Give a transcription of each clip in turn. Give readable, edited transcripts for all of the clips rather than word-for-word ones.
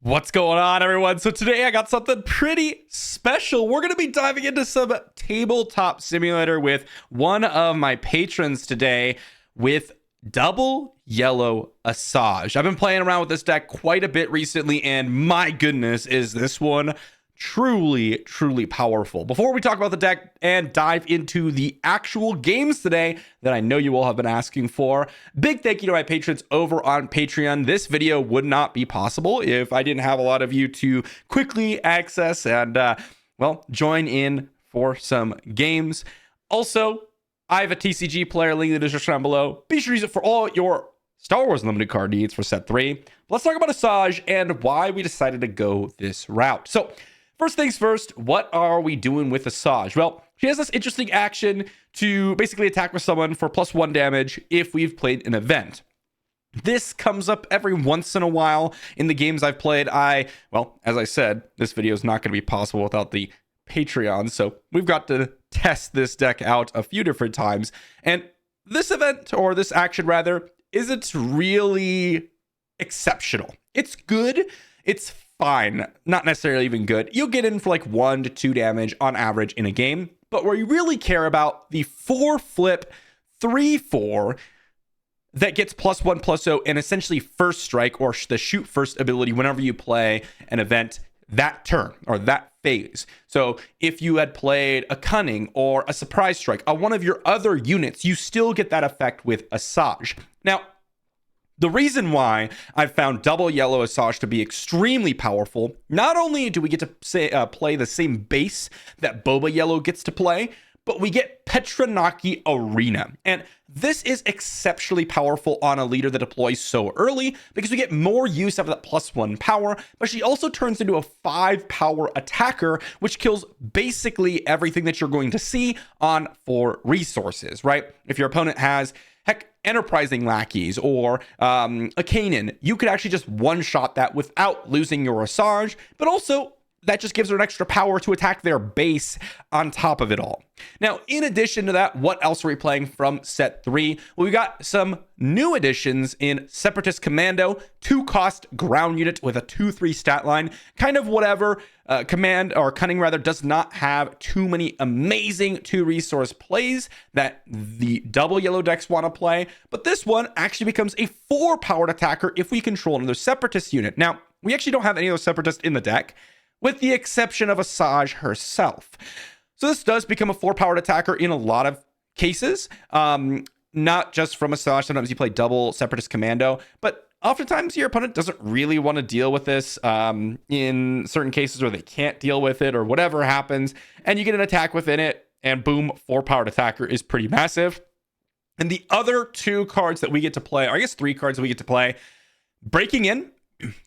What's going on, everyone? So today I got something pretty special. We're going to be diving into some tabletop simulator with one of my patrons today with double yellow ASAJJ. I've been playing around with this deck quite a bit recently, and my goodness, is this one truly powerful. Before we talk about the deck and dive into the actual games today that I know you all have been asking for, big thank you to my patrons over on Patreon. This video would not be possible if I didn't have a lot of you to quickly access and join in for some games. Also, I have a TCG player link in the description down below. Be sure to use it for all your Star Wars Limited card needs for set 3. But let's talk about ASAJJ and why we decided to go this route. So first things first, what are we doing with ASAJJ? Well, she has this interesting action to basically attack with someone for +1 damage if we've played an event. This comes up every once in a while in the games I've played. As I said, this video is not going to be possible without the Patreon, so we've got to test this deck out a few different times. And this event, or this action rather, isn't really exceptional. It's good. It's fine, not necessarily even good. You'll get in for like 1 to 2 damage on average in a game, but where you really care about the 4-flip 3/4 that gets +1/+0 and essentially first strike or the shoot first ability whenever you play an event that turn or that phase. So if you had played a cunning or a surprise strike on one of your other units, you still get that effect with ASAJJ. Now, the reason why I've found double yellow ASAJJ to be extremely powerful, not only do we get to play the same base that BOBA yellow gets to play, but we get Petranaki Arena. And this is exceptionally powerful on a leader that deploys so early because we get more use out of that +1 power, but she also turns into a 5 power attacker, which kills basically everything that you're going to see on 4 resources, right? If your opponent has enterprising lackeys or a Kanan, you could actually just one-shot that without losing your ASAJJ, but also that just gives her an extra power to attack their base on top of it all. Now, in addition to that, what else are we playing from set 3? Well, we got some new additions in Separatist Commando, 2-cost ground unit with a 2/3 stat line, kind of whatever. Command or Cunning rather does not have too many amazing 2-resource plays that the double yellow decks want to play, but this one actually becomes a 4-powered attacker if we control another Separatist unit. Now, we actually don't have any of those Separatists in the deck, with the exception of ASAJJ herself. So this does become a 4-powered attacker in a lot of cases, not just from ASAJJ. Sometimes you play double Separatist Commando, but oftentimes your opponent doesn't really want to deal with this in certain cases where they can't deal with it or whatever happens, and you get an attack within it, and boom, 4-powered attacker is pretty massive. And the other 2 cards that we get to play, or I guess 3 cards that we get to play, Breaking In,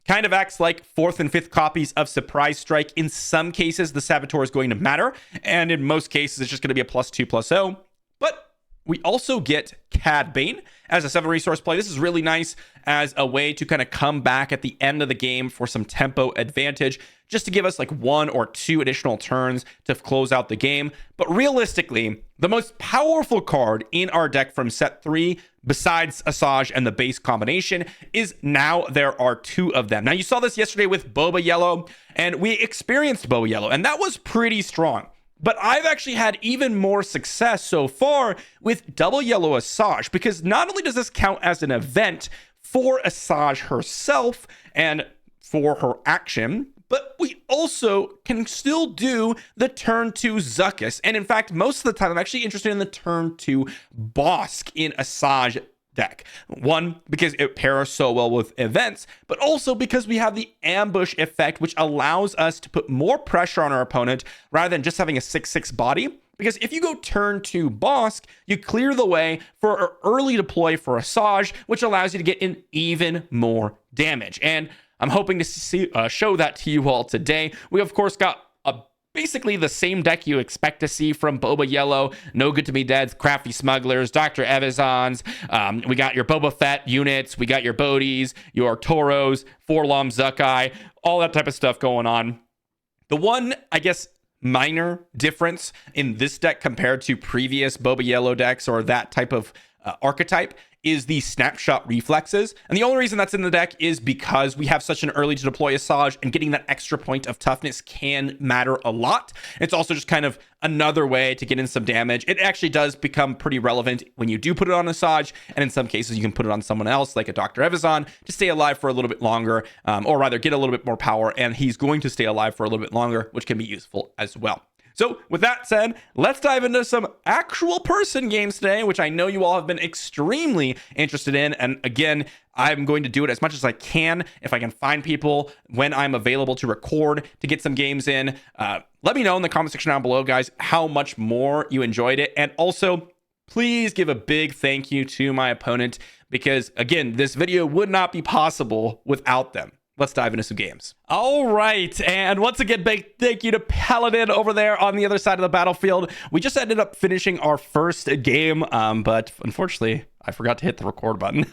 kind of acts like 4th and 5th copies of Surprise Strike. In some cases, the Saboteur is going to matter, and in most cases, it's just going to be a +2/+0. But we also get Cad Bane as a 7-resource play. This is really nice as a way to kind of come back at the end of the game for some tempo advantage, just to give us like 1 or 2 additional turns to close out the game. But realistically, the most powerful card in our deck from set 3, besides ASAJJ and the base combination, is now there are 2 of them. Now, you saw this yesterday with BOBA Yellow, and we experienced BOBA Yellow, and that was pretty strong. But I've actually had even more success so far with double yellow ASAJJ, because not only does this count as an event for ASAJJ herself and for her action, but we also can still do the turn 2 Zuckuss. And in fact, most of the time, I'm actually interested in the turn 2 Bosk in ASAJJ deck. One, because it pairs so well with events, but also because we have the ambush effect, which allows us to put more pressure on our opponent rather than just having a 6/6 body. Because if you go turn 2 Bosk, you clear the way for an early deploy for ASAJJ, which allows you to get in even more damage. And I'm hoping to show that to you all today. We, of course, got basically the same deck you expect to see from BOBA Yellow: No Good to Be Dead, Crafty Smugglers, Dr. Evazons. We got your Boba Fett units. We got your Bodis, your Toros, Forlom Zuckai, all that type of stuff going on. The one, I guess, minor difference in this deck compared to previous BOBA Yellow decks or that type of archetype is the snapshot reflexes. And the only reason that's in the deck is because we have such an early to deploy ASAJJ, and getting that extra point of toughness can matter a lot. It's also just kind of another way to get in some damage. It actually does become pretty relevant when you do put it on ASAJJ, and in some cases you can put it on someone else like a Dr. Evazan to stay alive for a little bit longer, or rather get a little bit more power, and he's going to stay alive for a little bit longer, which can be useful as well. So with that said, let's dive into some actual person games today, which I know you all have been extremely interested in. And again, I'm going to do it as much as I can if I can find people when I'm available to record to get some games in. Let me know in the comment section down below, guys, how much more you enjoyed it. And also, please give a big thank you to my opponent, because again, this video would not be possible without them. Let's dive into some games. All right, and once again, big thank you to Paladin over there on the other side of the battlefield. We just ended up finishing our first game, but unfortunately, I forgot to hit the record button.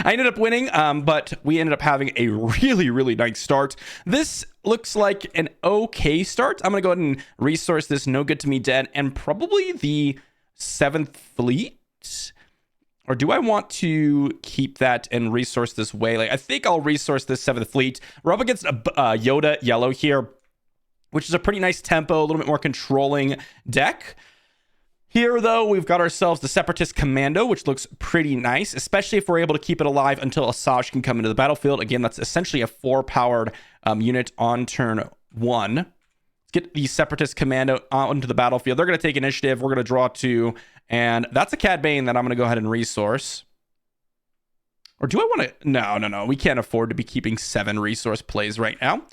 I ended up winning, but we ended up having a really, really nice start. This looks like an okay start. I'm going to go ahead and resource this No Good to Me Dead and probably the 7th Fleet. Or do I want to keep that and resource this way? Like, I think I'll resource this 7th Fleet. We're up against a Yoda yellow here, which is a pretty nice tempo, a little bit more controlling deck. Here, though, we've got ourselves the Separatist Commando, which looks pretty nice, especially if we're able to keep it alive until ASAJJ can come into the battlefield. Again, that's essentially a 4-powered unit on turn 1. Let's get the Separatist Commando onto the battlefield. They're going to take initiative. We're going to draw 2. And that's a Cad Bane that I'm going to go ahead and resource. Or do I want to? No. We can't afford to be keeping 7 resource plays right now.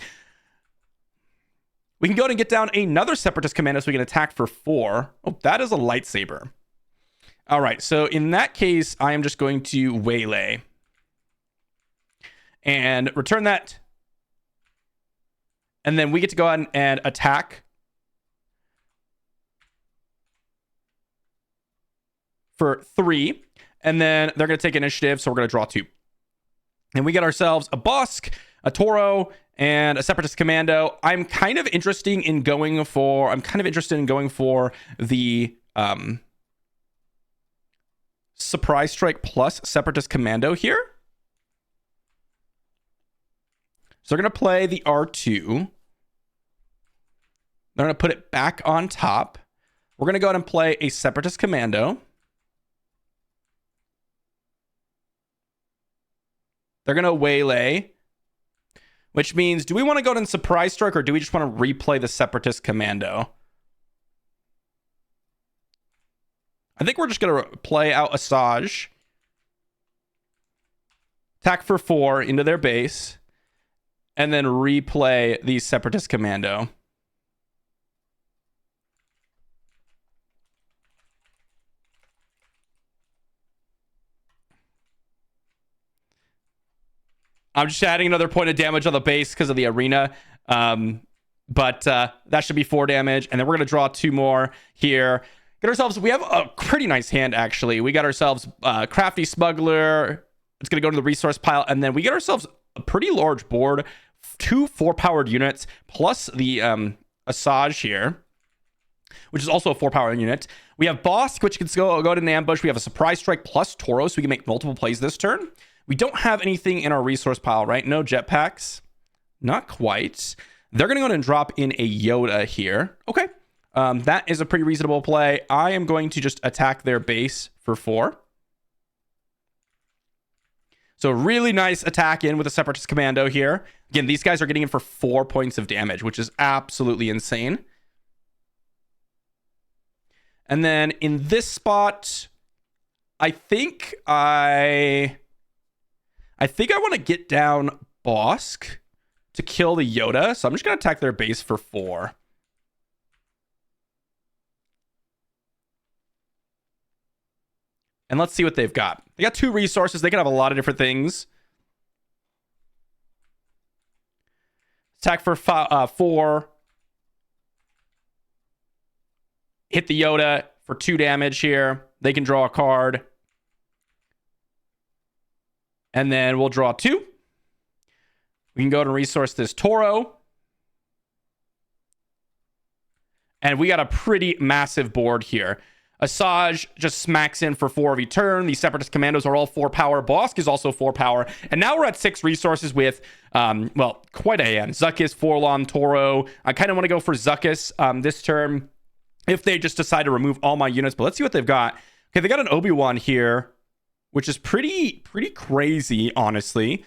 We can go ahead and get down another Separatist Commando so we can attack for 4. Oh, that is a lightsaber. All right, so in that case, I am just going to waylay. And return that. And then we get to go ahead and attack for 3, and then they're going to take initiative, so we're going to draw 2. And we get ourselves a Bosk, a Toro, and a Separatist Commando. I'm kind of interested in going for the Surprise Strike plus Separatist Commando here. So they're going to play the R2. They're going to put it back on top. We're going to go ahead and play a Separatist Commando. They're going to waylay, which means, do we want to go ahead and Surprise Strike, or do we just want to replay the Separatist Commando? I think we're just going to play out ASAJJ. Attack for 4 into their base. And then replay the Separatist Commando. I'm just adding another point of damage on the base because of the arena. But that should be 4 damage. And then we're going to draw 2 more here. Get ourselves, we have a pretty nice hand, actually. We got ourselves Crafty Smuggler. It's going to go to the resource pile. And then we get ourselves a pretty large board. 2 4-powered units plus the ASAJJ here, which is also a 4-powered unit. We have Bosk, which can go to an ambush. We have a Surprise Strike plus Toro, so we can make multiple plays this turn. We don't have anything in our resource pile, right? No jetpacks. Not quite. They're going to go ahead and drop in a Yoda here. Okay. That is a pretty reasonable play. I am going to just attack their base for 4. So really nice attack in with a Separatist Commando here. Again, these guys are getting in for 4 points of damage, which is absolutely insane. And then in this spot, I think I want to get down Bosk to kill the Yoda. So I'm just going to attack their base for 4. And let's see what they've got. They got 2 resources. They can have a lot of different things. Attack for 4. Hit the Yoda for 2 damage here. They can draw a card. And then we'll draw 2. We can go and resource this Toro. And we got a pretty massive board here. ASAJJ just smacks in for 4 every turn. The Separatist Commandos are all 4 power. Bosk is also 4 power. And now we're at 6 resources with, well, quite a hand. Zuckuss, Forlom, Toro. I kind of want to go for Zuckuss this turn if they just decide to remove all my units. But let's see what they've got. Okay, they got an Obi-Wan here, which is pretty crazy, honestly.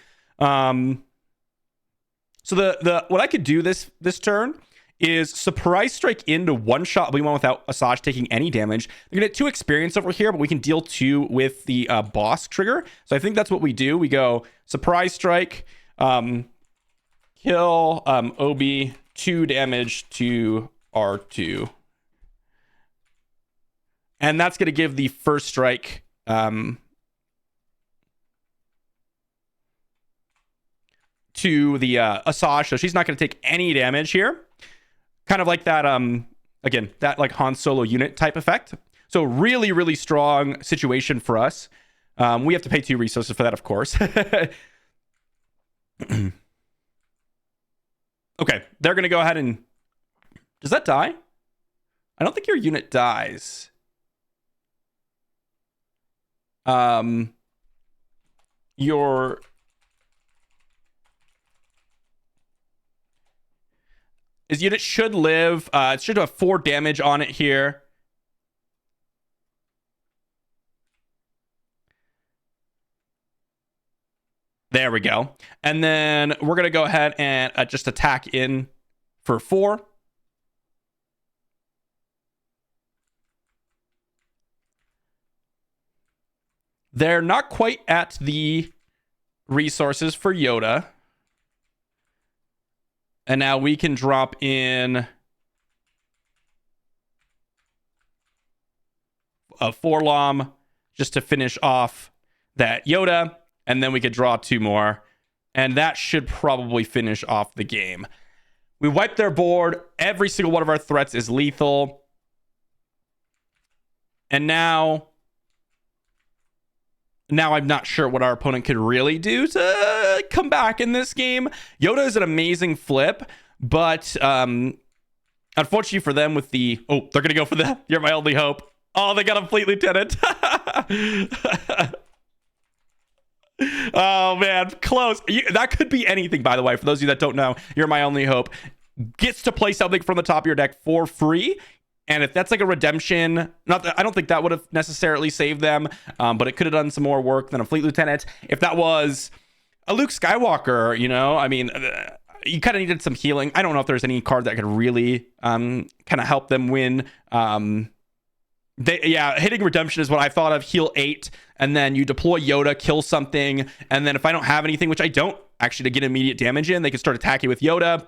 So the what I could do this turn is surprise strike into one-shot Obi-Wan without ASAJJ taking any damage. They're gonna get 2 experience over here, but we can deal 2 with the boss trigger. So I think that's what we do. We go surprise strike, kill Obi, 2 damage to R2. And that's gonna give the first strike to the ASAJJ, so she's not going to take any damage here. Kind of like that, again, that like Han Solo unit type effect. So really strong situation for us. We have to pay 2 resources for that, of course. Okay, they're going to go ahead and... Does that die? I don't think your unit dies. Your... His unit should live. It should have 4 damage on it here. There we go. And then we're going to go ahead and just attack in for 4. They're not quite at the resources for Yoda. And now we can drop in a Forlom just to finish off that Yoda. And then we could draw 2 more. And that should probably finish off the game. We wiped their board. Every single one of our threats is lethal. And now I'm not sure what our opponent could really do to come back in this game. Yoda is an amazing flip, but unfortunately for them with the... Oh, they're going to go for the... You're my only hope. Oh, they got a Fleet Lieutenant. Oh, man. Close. That could be anything, by the way. For those of you that don't know, You're My Only Hope gets to play something from the top of your deck for free. And if that's like a redemption, not that I don't think that would have necessarily saved them, but it could have done some more work than a Fleet Lieutenant. If that was a Luke Skywalker, you know, I mean, you kind of needed some healing. I don't know if there's any card that could really kind of help them win. Hitting redemption is what I thought of. Heal 8, and then you deploy Yoda, kill something, and then if I don't have anything, which I don't actually, to get immediate damage in, they can start attacking with Yoda.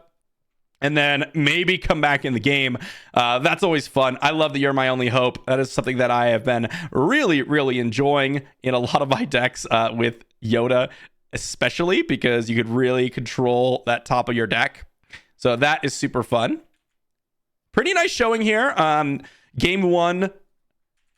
And then maybe come back in the game. That's always fun. I love the You're My Only Hope. That is something that I have been really enjoying in a lot of my decks with Yoda, especially because you could really control that top of your deck. So that is super fun. Pretty nice showing here. Game 1,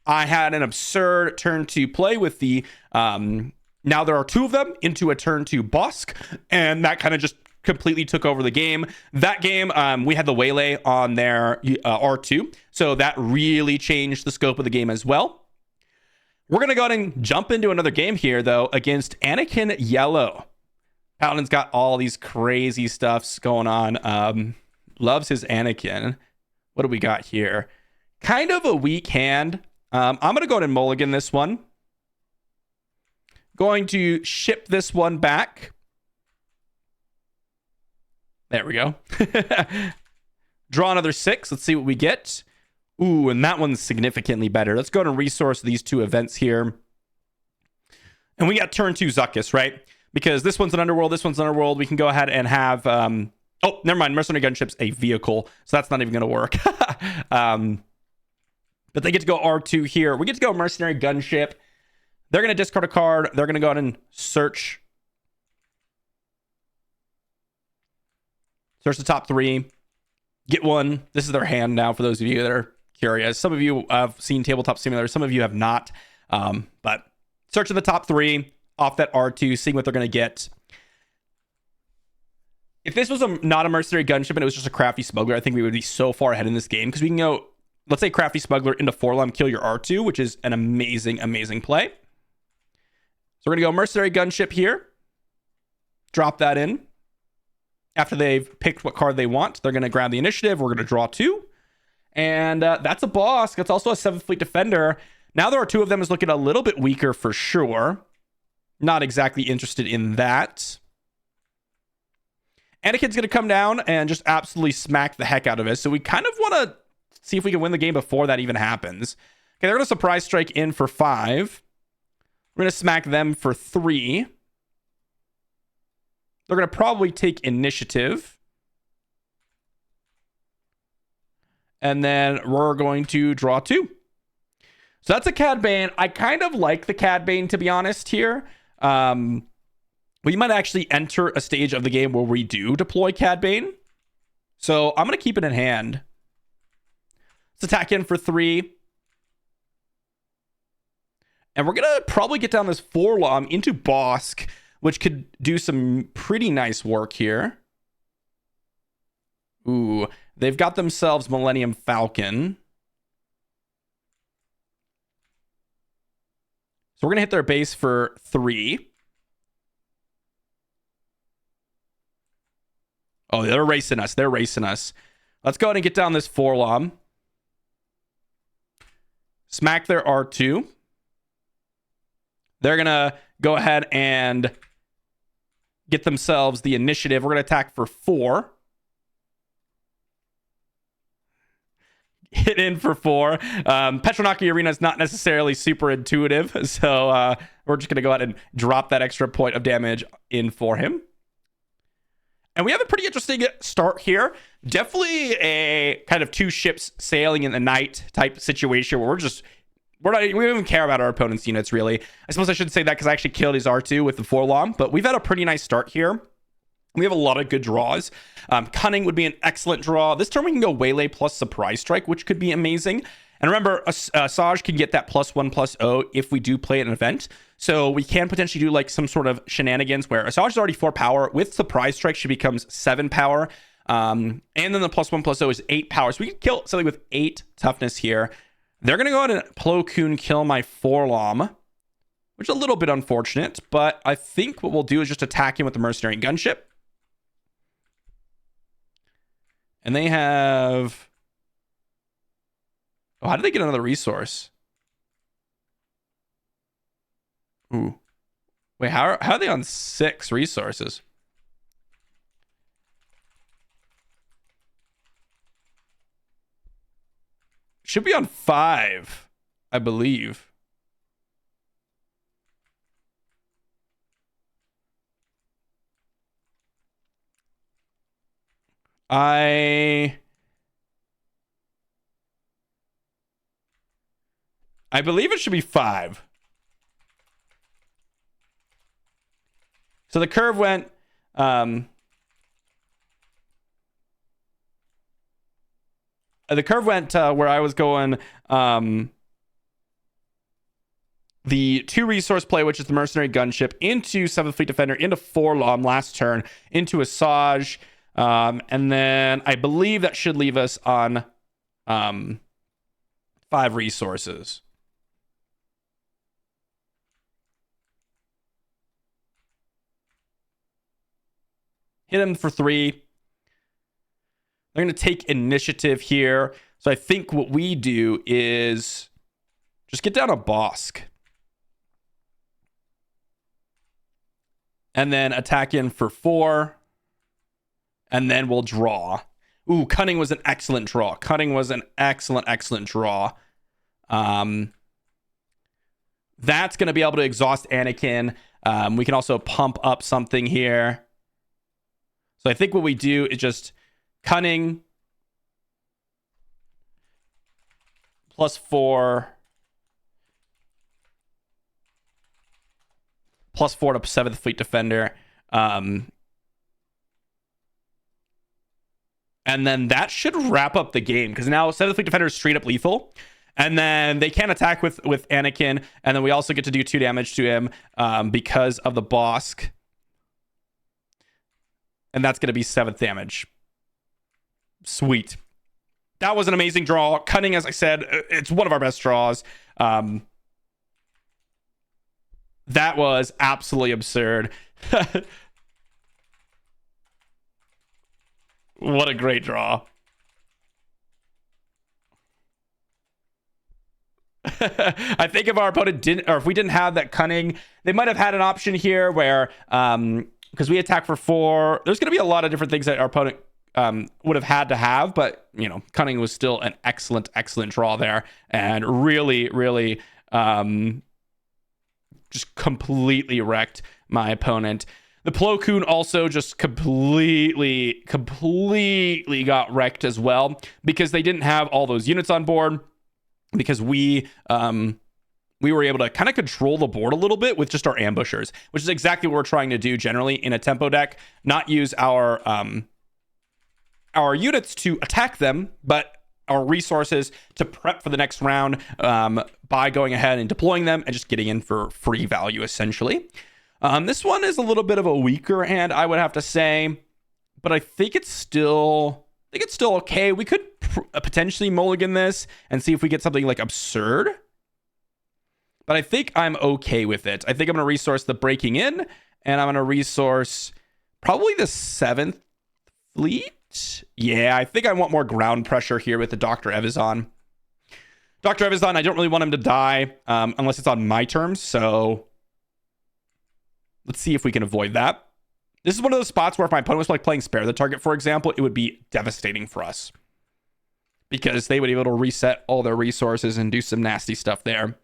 I had an absurd turn 2 play with the... now there are 2 of them into a turn 2 Bosk, and that kind of just completely took over the game. That game, we had the Waylay on their R2, so that really changed the scope of the game as well. We're going to go ahead and jump into another game here, though, against Anakin Yellow. Paladin's got all these crazy stuffs going on. Loves his Anakin. What do we got here? Kind of a weak hand. I'm going to go ahead and mulligan this one. Going to ship this one back. There we go. Draw another 6. Let's see what we get. Ooh, and that one's significantly better. Let's go ahead and resource these 2 events here. And we got turn 2 Zuckuss, right? Because this one's an underworld, this one's an underworld. We can go ahead and have... oh, never mind. Mercenary Gunship's a vehicle, so that's not even going to work. But they get to go R2 here. We get to go Mercenary Gunship. They're going to discard a card. They're going to go ahead and search the top 3. Get 1. This is their hand now for those of you that are curious. Some of you have seen Tabletop Simulator. Some of you have not. But searching the top 3 off that R2, seeing what they're going to get. If this was not a Mercenary Gunship and it was just a crafty smuggler, I think we would be so far ahead in this game because we can go let's say Crafty Smuggler into Forlom, kill your R2, which is an amazing, amazing play. So we're going to go Mercenary Gunship here. Drop that in. After they've picked what card they want, they're going to grab the initiative. We're going to draw 2. And that's a Bosk. That's also a 7th Fleet Defender. Now there are 2 of them is looking a little bit weaker for sure. Not exactly interested in that. Anakin's going to come down and just absolutely smack the heck out of it. So we kind of want to see if we can win the game before that even happens. Okay, they're going to Surprise Strike in for 5. We're going to smack them for 3. They're going to probably take initiative. And then we're going to draw 2. So that's a Cad Bane. I kind of like the Cad Bane, to be honest, here. We might actually enter a stage of the game where we do deploy Cad Bane. So I'm going to keep it in hand. Let's attack in for 3. And we're going to probably get down this Forlom into Bosk, which could do some pretty nice work here. Ooh, they've got themselves Millennium Falcon. So we're going to hit their base for 3. Oh, they're racing us. They're racing us. Let's go ahead and get down this Forlom. Smack their R2. They're going to go ahead and get themselves the initiative. We're going to attack for 4. Hit in for 4. Petronaki Arena is not necessarily super intuitive, so we're just going to go ahead and drop that extra point of damage in for him. And we have a pretty interesting start here. Definitely a kind of 2 ships sailing in the night type situation where we don't even care about our opponent's units, really. I suppose I shouldn't say that because I actually killed his R2 with the Forlom, but we've had a pretty nice start here. We have a lot of good draws. Cunning would be an excellent draw. This turn we can go Waylay plus Surprise Strike, which could be amazing. And remember, ASAJJ can get that +1/+0 if we do play an event. So we can potentially do like some sort of shenanigans where ASAJJ is already 4 power. With Surprise Strike, she becomes 7 power. And then the +1/+0 is 8 power. So we can kill something with 8 toughness here. They're going to go ahead and Plo Koon kill my Forlom, which is a little bit unfortunate. But I think what we'll do is just attack him with the Mercenary Gunship. And they have... Oh, how did they get another resource? Ooh. Wait, how are they on 6 resources? Should be on 5, I believe. I believe it should be 5. So the curve went where I was going the 2 resource play, which is the Mercenary Gunship, into 7th Fleet Defender, into Forlom last turn, into ASAJJ, and then I believe that should leave us on 5 resources. Hit him for 3. They're going to take initiative here. So I think what we do is just get down a Bosk. And then attack in for 4. And then we'll draw. Ooh, Cunning was an excellent draw. Cunning was an excellent draw. That's going to be able to exhaust Anakin. We can also pump up something here. So I think what we do is just Cunning +4 +4 to 7th Fleet Defender. And then that should wrap up the game because now 7th Fleet Defender is straight up lethal. And then they can attack with Anakin. And then we also get to do 2 damage to him because of the Bosk. And that's going to be 7th damage. Sweet. That was an amazing draw. Cunning, as I said, it's one of our best draws. That was absolutely absurd. What a great draw. I think if our opponent didn't, or if we didn't have that cunning, they might have had an option here where, because we attack for 4, there's going to be a lot of different things that our opponent would have had to have, but you know, cunning was still an excellent draw there, and really just completely wrecked my opponent. The Plo Koon also just completely got wrecked as well, because they didn't have all those units on board, because we were able to kind of control the board a little bit with just our ambushers, which is exactly what we're trying to do generally in a tempo deck. Not use our units to attack them, but our resources to prep for the next round by going ahead and deploying them and just getting in for free value, essentially. This one is a little bit of a weaker hand, I would have to say, but I think it's still okay. We could potentially mulligan this and see if we get something like absurd, but I think I'm okay with it. I think I'm going to resource the breaking in, and I'm going to resource probably the 7th fleet. Yeah, I think I want more ground pressure here with the Dr. Evazan. Dr. Evazan, I don't really want him to die unless it's on my terms, so let's see if we can avoid that. This is one of those spots where if my opponent was like playing spare the target, for example, it would be devastating for us, because they would be able to reset all their resources and do some nasty stuff there.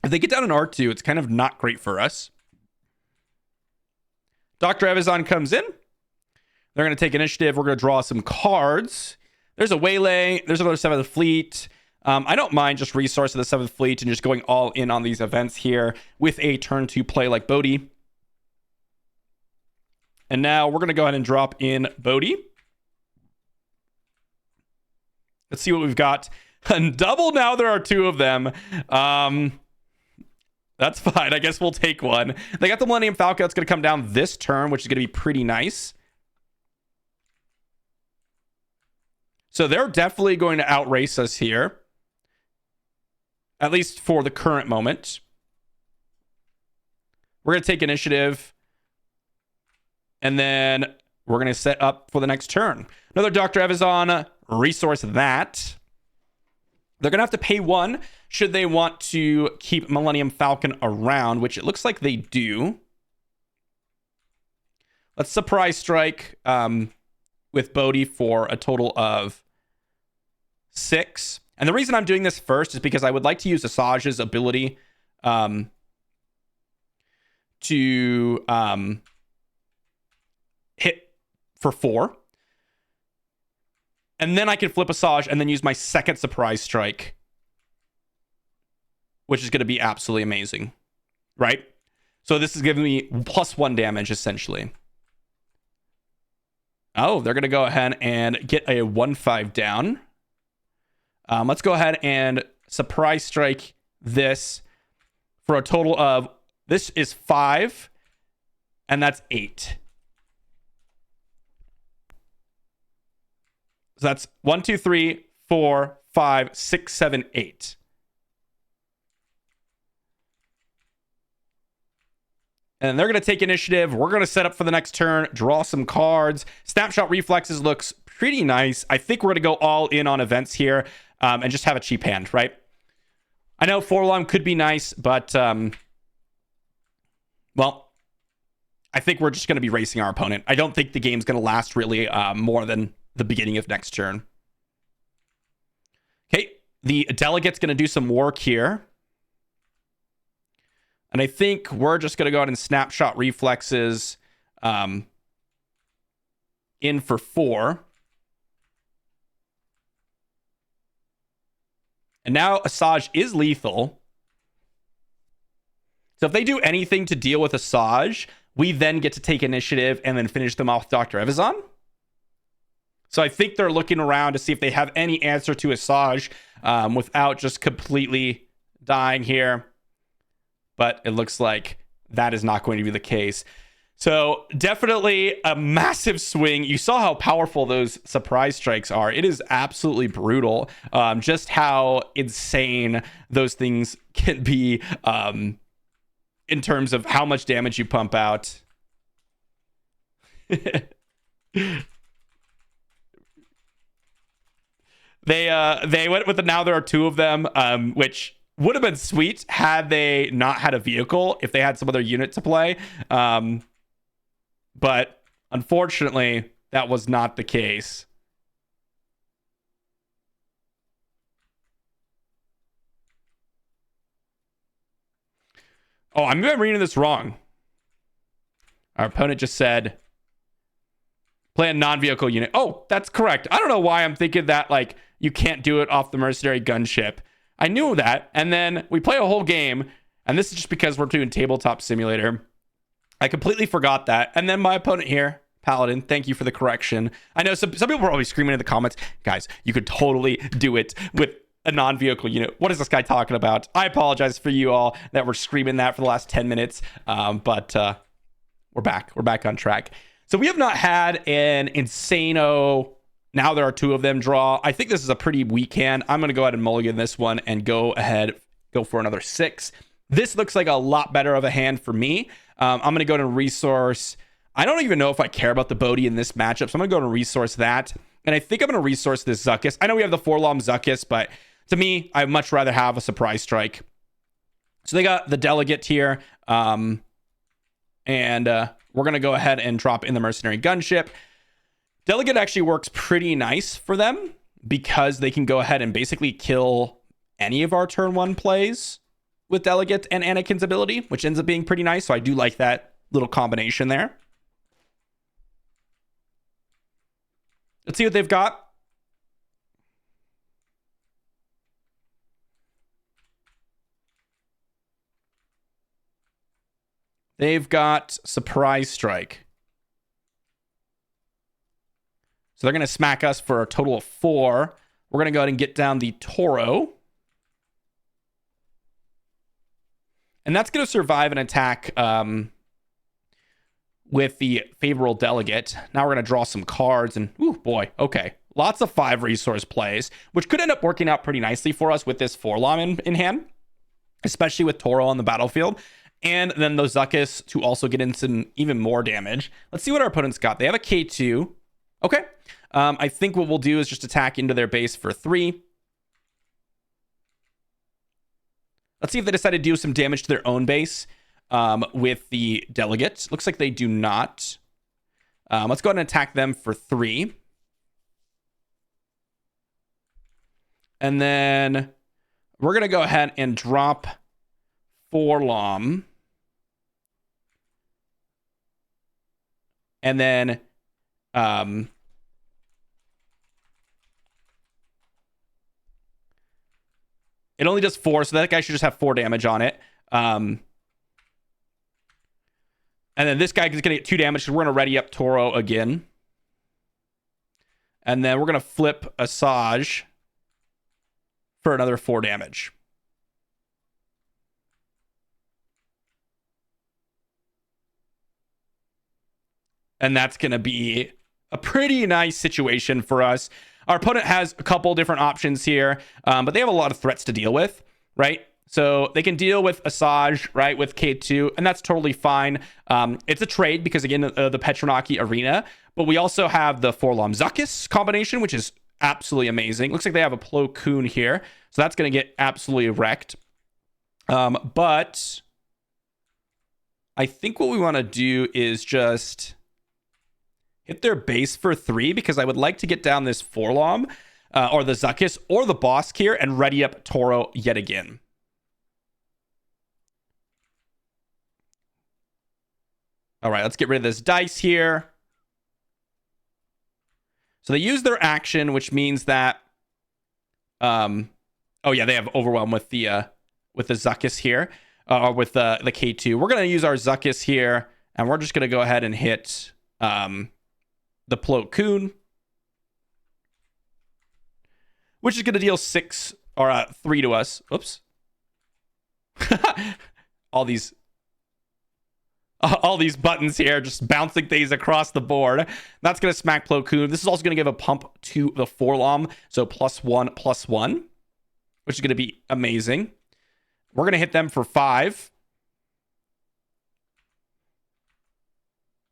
If they get down an R2, it's kind of not great for us. Dr. Evazan comes in. They're going to take initiative. We're going to draw some cards. There's a waylay. There's another 7th fleet. I don't mind just resourcing the 7th fleet and just going all in on these events here with a turn 2 play like Bodhi. And now we're going to go ahead and drop in Bodhi. Let's see what we've got. And double, now there are 2 of them. That's fine. I guess we'll take one. They got the Millennium Falcon that's going to come down this turn, which is going to be pretty nice. So they're definitely going to outrace us here, at least for the current moment. We're going to take initiative, and then we're going to set up for the next turn. Another Dr. Evazan, resource that. They're going to have to pay 1 should they want to keep Millennium Falcon around, which it looks like they do. Let's surprise strike with Bodhi for a total of 6. And the reason I'm doing this first is because I would like to use ASAJJ's ability to hit for 4. And then I can flip ASAJJ and then use my second surprise strike, which is going to be absolutely amazing, right? So this is giving me +1 damage, essentially. Oh, they're going to go ahead and get a 1/5 down. Let's go ahead and surprise strike this for a total of, this is 5, and that's 8. So that's 1, 2, 3, 4, 5, 6, 7, 8. And they're going to take initiative. We're going to set up for the next turn, draw some cards. Snapshot Reflexes looks pretty nice. I think we're going to go all in on events here and just have a cheap hand, right? I know Forlong could be nice, but, well, I think we're just going to be racing our opponent. I don't think the game's going to last really more than the beginning of next turn. Okay, the delegate's going to do some work here. And I think we're just going to go ahead and Snapshot Reflexes in for 4. And now ASAJJ is lethal. So if they do anything to deal with ASAJJ, we then get to take initiative and then finish them off with Dr. Evazan. So I think they're looking around to see if they have any answer to ASAJJ without just completely dying here. But it looks like that is not going to be the case. So definitely a massive swing. You saw how powerful those surprise strikes are. It is absolutely brutal. Just how insane those things can be in terms of how much damage you pump out. They went with the now there are two of them, which would have been sweet had they not had a vehicle, if they had some other unit to play. But unfortunately, that was not the case. Oh, I'm reading this wrong. Our opponent just said play a non-vehicle unit. Oh, that's correct. I don't know why I'm thinking that, like, you can't do it off the mercenary gunship. I knew that. And then we play a whole game, and this is just because we're doing tabletop simulator. I completely forgot that. And then my opponent here, Paladin, thank you for the correction. I know some people were probably screaming in the comments, guys, you could totally do it with a non-vehicle unit. What is this guy talking about? I apologize for you all that were screaming that for the last 10 minutes. But we're back. We're back on track. So we have not had an insano, now there are two of them draw. I think this is a pretty weak hand. I'm going to go ahead and mulligan this one and go for another 6. This looks like a lot better of a hand for me. I'm going to go to resource. I don't even know if I care about the Bodhi in this matchup, so I'm going to go to resource that. And I think I'm going to resource this Zuckuss. I know we have the Forlom Zuckuss, but to me, I'd much rather have a surprise strike. So they got the delegate here. And we're going to go ahead and drop in the mercenary gunship. Delegate actually works pretty nice for them because they can go ahead and basically kill any of our turn 1 plays with Delegate and Anakin's ability, which ends up being pretty nice. So I do like that little combination there. Let's see what they've got. They've got Surprise Strike. So they're going to smack us for a total of 4. We're going to go ahead and get down the Toro. And that's going to survive an attack with the favorable delegate. Now we're going to draw some cards. And, ooh, boy, okay. Lots of 5 resource plays, which could end up working out pretty nicely for us with this Forlom in hand, especially with Toro on the battlefield. And then those Zuckuss to also get in some even more damage. Let's see what our opponent's got. They have a K2. Okay. I think what we'll do is just attack into their base for 3. Let's see if they decide to do some damage to their own base with the delegate. Looks like they do not. Let's go ahead and attack them for 3. And then we're going to go ahead and drop Forlom. And then it only does 4, so that guy should just have 4 damage on it. And then this guy is going to get 2 damage, so we're going to ready up Toro again. And then we're going to flip ASAJJ for another 4 damage. And that's going to be a pretty nice situation for us. Our opponent has a couple different options here, but they have a lot of threats to deal with, right? So they can deal with ASAJJ, right, with K2, and that's totally fine. It's a trade because, again, the Petronaki Arena, but we also have the Forlom Zuckuss combination, which is absolutely amazing. Looks like they have a Plo Koon here, so that's going to get absolutely wrecked. But I think what we want to do is just hit their base for 3 because I would like to get down this Forlom or the Zuckuss or the boss here and ready up Toro yet again. All right, let's get rid of this dice here. So they use their action, which means that, oh yeah, they have overwhelm with the Zuckuss here, or with the K2. We're gonna use our Zuckuss here, and we're just gonna go ahead and hit the Plo Koon, which is gonna deal 6 or 3 to us. Oops. All these all these buttons here, just bouncing things across the board. That's going to smack Plo Koon. This is also going to give a pump to the Forlom. So +1/+1, which is going to be amazing. We're going to hit them for 5.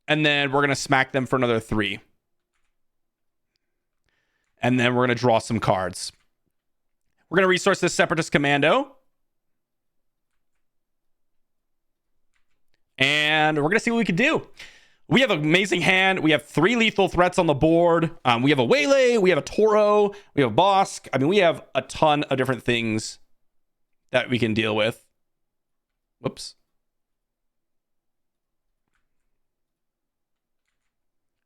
And then we're going to smack them for another 3. And then we're going to draw some cards. We're going to resource this Separatist Commando. And we're going to see what we can do. We have an amazing hand. We have 3 lethal threats on the board. We have a Waylay. We have a Toro. We have a Bosk. I mean, we have a ton of different things that we can deal with. Whoops.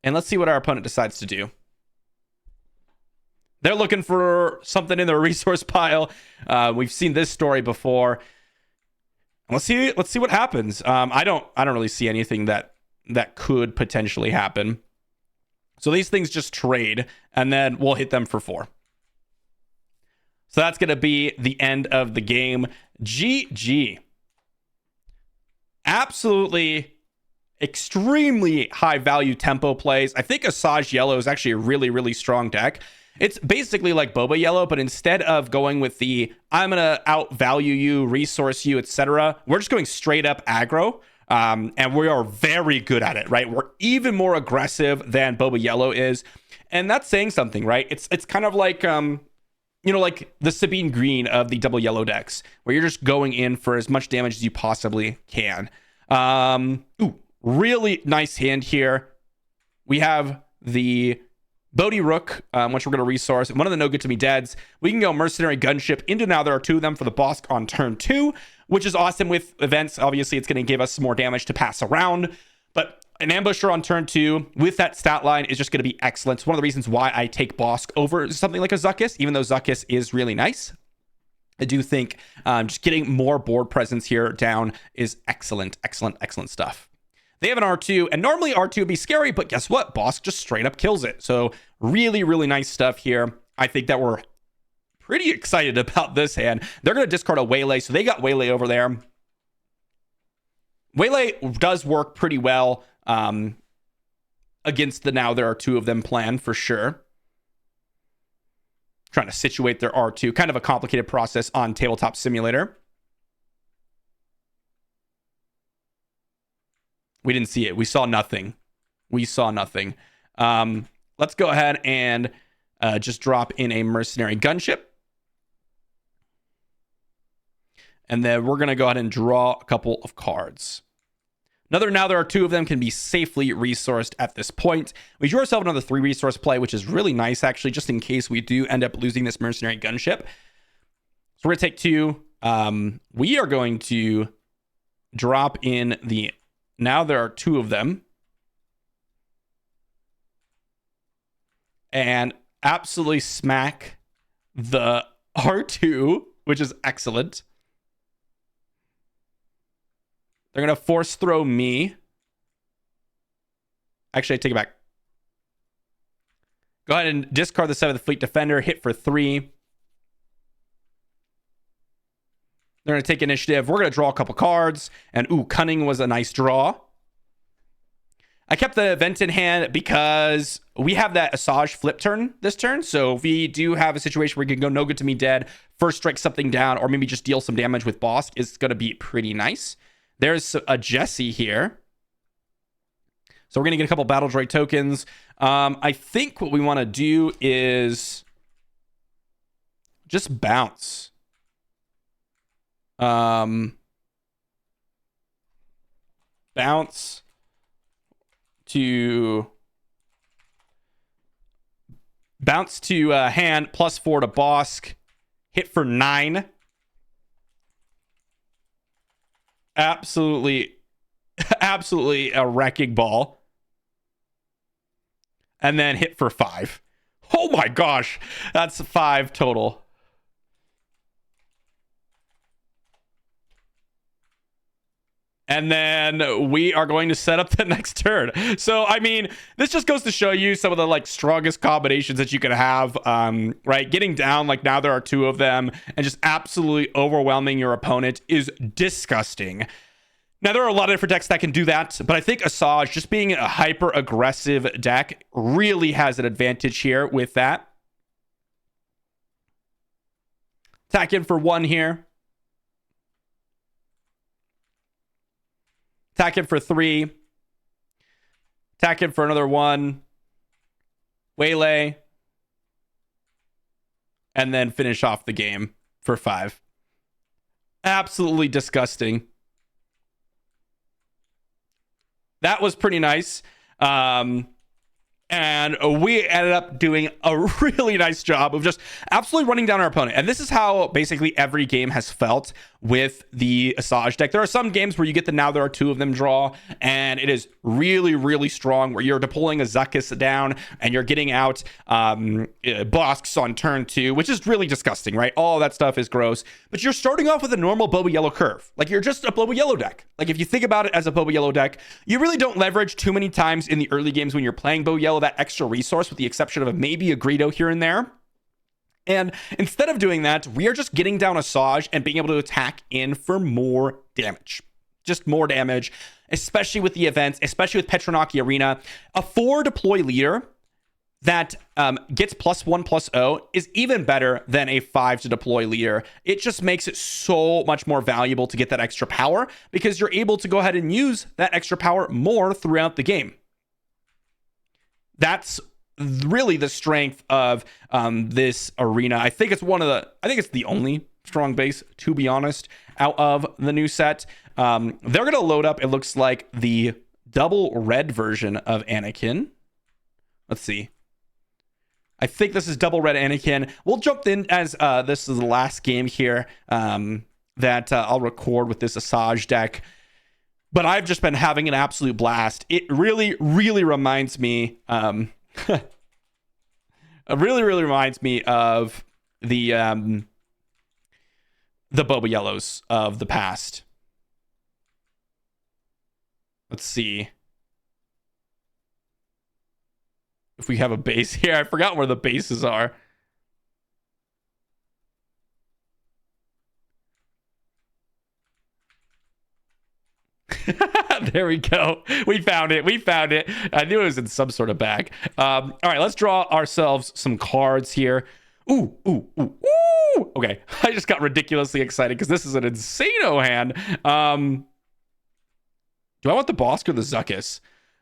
And let's see what our opponent decides to do. They're looking for something in their resource pile. We've seen this story before. Let's see what happens. I don't really see anything that could potentially happen. So these things just trade, and then we'll hit them for 4. So that's going to be the end of the game. GG. Absolutely extremely high value tempo plays. I think ASAJJ Yellow is actually a really, really strong deck. It's basically like BOBA Yellow, but instead of going with the I'm going to outvalue you, resource you, etc., we're just going straight up aggro. And we are very good at it, right? We're even more aggressive than BOBA Yellow is. And that's saying something, right? It's kind of like, like the Sabine Green of the double yellow decks, where you're just going in for as much damage as you possibly can. Really nice hand here. We have the Bodhi Rook, which we're going to resource. One of the No Good To Me Deads. We can go Mercenary Gunship into now there are 2 of them for the Bosk on turn 2, which is awesome with events. Obviously, it's going to give us some more damage to pass around. But an Ambusher on turn 2 with that stat line is just going to be excellent. It's one of the reasons why I take Bosk over something like a Zuckuss, even though Zuckuss is really nice. I do think just getting more board presence here down is excellent, excellent, excellent stuff. They have an R2, and normally R2 would be scary, but guess what? Bosk just straight up kills it. So really, really nice stuff here. I think that we're pretty excited about this hand. They're going to discard a Waylay, so they got Waylay over there. Waylay does work pretty well against the now there are 2 of them plan for sure. Trying to situate their R2. Kind of a complicated process on Tabletop Simulator. We didn't see it. We saw nothing. Let's go ahead and just drop in a Mercenary Gunship. And then we're going to go ahead and draw a couple of cards. Now there are 2 of them can be safely resourced at this point. We drew ourselves another 3 resource play, which is really nice, actually, just in case we do end up losing this Mercenary Gunship. So we're going to take 2. We are going to drop in the... Now there are 2 of them. And absolutely smack the R2, which is excellent. They're going to force throw me. Actually, I take it back. Go ahead and discard the 7th Fleet Defender. Hit for 3. They're going to take initiative. We're going to draw a couple cards. And, Cunning was a nice draw. I kept the event in hand because we have that ASAJJ flip turn this turn. So if we do have a situation where we can go No Good To Me Dead, first strike something down, or maybe just deal some damage with Bosk, it's going to be pretty nice. There's a Jesse here. So we're going to get a couple Battle Droid tokens. I think what we want to do is just bounce. Bounce to hand, +4 to Bosk. Hit for 9. Absolutely a wrecking ball. And then hit for 5. Oh my gosh. That's 5 total. And then we are going to set up the next turn. So, I mean, this just goes to show you some of the strongest combinations that you can have, right? Getting down, now there are 2 of them, and just absolutely overwhelming your opponent is disgusting. Now, there are a lot of different decks that can do that, but I think ASAJJ, just being a hyper-aggressive deck, really has an advantage here with that. Attack in for 1 here. Attack in for 3. Attack in for another 1. Waylay. And then finish off the game for 5. Absolutely disgusting. That was pretty nice. And we ended up doing a really nice job of just absolutely running down our opponent. And this is how basically every game has felt with the ASAJJ deck. There are some games where you get the now there are 2 of them draw, and it is really, really strong, where you're deploying a Zuckuss down and you're getting out Bosks on turn 2, which is really disgusting, right? All that stuff is gross. But you're starting off with a normal Boba Yellow curve. Like, you're just a Boba Yellow deck. Like, if you think about it as a Boba Yellow deck, you really don't leverage too many times in the early games when you're playing Boba Yellow that extra resource, with the exception of maybe a Greedo here and there. And instead of doing that, we are just getting down ASAJJ and being able to attack in for more damage. Just more damage, especially with the events, especially with Petronaki Arena. A 4 deploy leader that gets +1/+0 is even better than a 5 to deploy leader. It just makes it so much more valuable to get that extra power, because you're able to go ahead and use that extra power more throughout the game. That's really the strength of this arena. I think it's the only strong base, to be honest, out of the new set. They're going to load up, it looks like, the double red version of Anakin. Let's see. I think this is double red Anakin. We'll jump in as this is the last game here that I'll record with this ASAJJ deck. But I've just been having an absolute blast. It really, really reminds me... it really, really reminds me of the Boba Yellows of the past. Let's see if we have a base here. I forgot where the bases are. There we go. We found it. I knew it was in some sort of bag. All right, let's draw ourselves some cards here. Ooh. Okay, I just got ridiculously excited because this is an insano hand. Do I want the Bosk or the Zuckuss?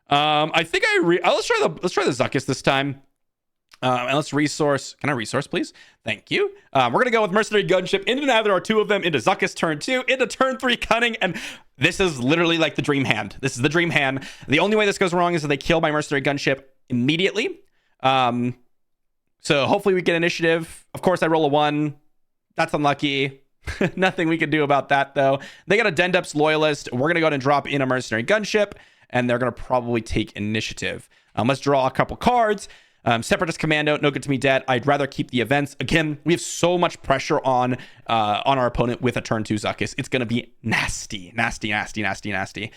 I think let's try the Zuckuss this time. And let's resource. Can I resource, please? Thank you. We're going to go with Mercenary Gunship. Into now there are 2 of them. Into Zuckuss turn 2. Into turn 3 Cunning. And this is literally like the dream hand. This is the dream hand. The only way this goes wrong is that they kill my Mercenary Gunship immediately. So hopefully we get initiative. Of course, I roll a 1. That's unlucky. Nothing we can do about that, though. They got a Dendups Loyalist. We're going to go ahead and drop in a Mercenary Gunship. And they're going to probably take initiative. Let's draw a couple cards. Separatist Commando, no good to me dead. I'd rather keep the events. Again, we have so much pressure on our opponent with a turn 2 Zuckuss. It's going to be nasty. Now, Anakin